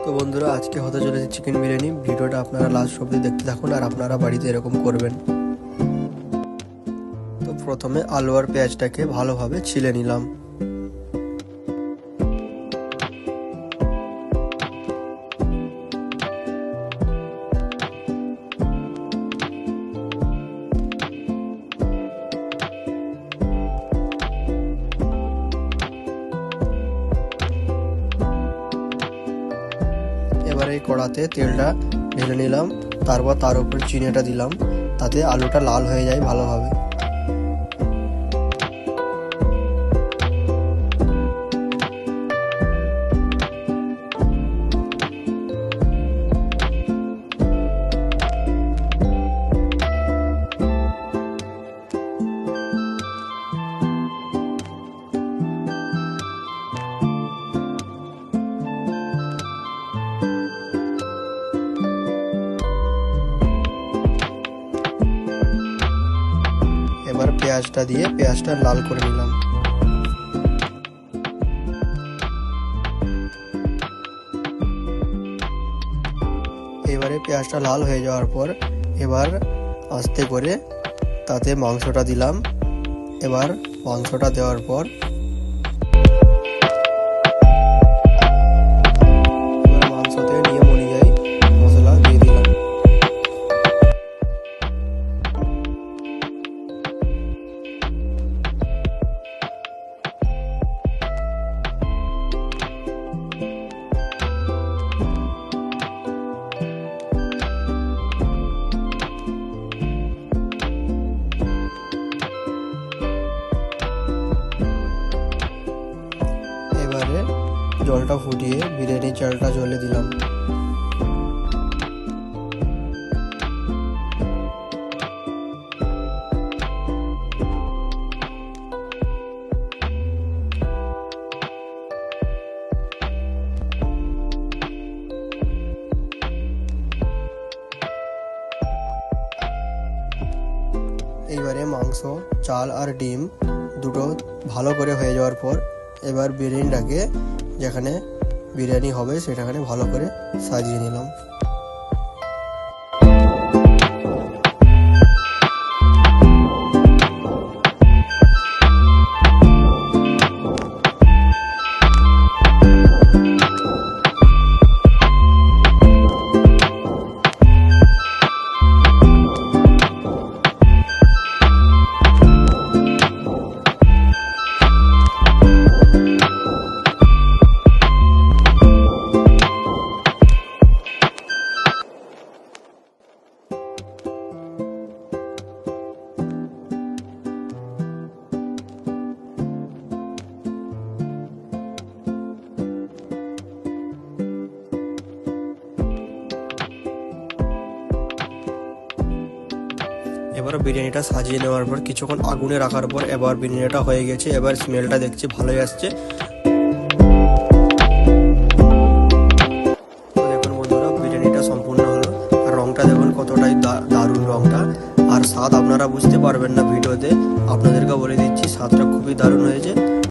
তো বন্ধুরা, আজকে হতে চলেছে চিকেন বিরিয়ানি। ভিডিওটা আপনারা লাস্ট অবধি দেখতে থাকুন আর আপনারা বাড়িতে এরকম করবেন। তো প্রথমে আলু আর পেঁয়াজটাকে ভালোভাবে ছিলে নিলাম। এবার এই কড়াতে তেলটা ঢেলে নিলাম, তারপর তার উপর চিনিটা দিলাম, তাতে আলুটা লাল হয়ে যায় ভালোভাবে। এবার পেঁয়াজটা দিয়ে পেঁয়াজটা লাল করে নিলাম। এবারে পেঁয়াজটা লাল হয়ে যাওয়ার পর এবার আস্তে করে তাতে মাংসটা দিলাম। এবার মাংসটা দেওয়ার পর মাংসতে নিয়ম অনুযায়ী মশলা দিয়ে দিলাম। এবারে জলটা ফুটিয়ে বিরিয়ানির চালটা জলে দিলাম। এইবারে মাংস, চাল আর ডিম দুটো ভালো করে হয়ে যাওয়ার পর এবার বিরিয়ানিটাকে যেখানে বিরিয়ানি হবে সেটাখানে ভালো করে সাজিয়ে নিলাম। এবার বিরিয়ানিটা সাজিয়ে নেওয়ার পর কিছুক্ষণ আগুনে রাখার পর এবার বিরিয়ানিটা হয়ে গেছে। এবার স্মেলটা দেখছি ভালোই আসছে। তো দেখুন বন্ধুরা, বিরিয়ানিটা সম্পূর্ণ হলো। আর রংটা দেখুন কতটাই দারুণ রংটা। আর স্বাদ আপনারা বুঝতে পারবেন না ভিডিওতে, আপনাদেরকে বলে দিচ্ছি স্বাদটা খুবই দারুণ হয়েছে।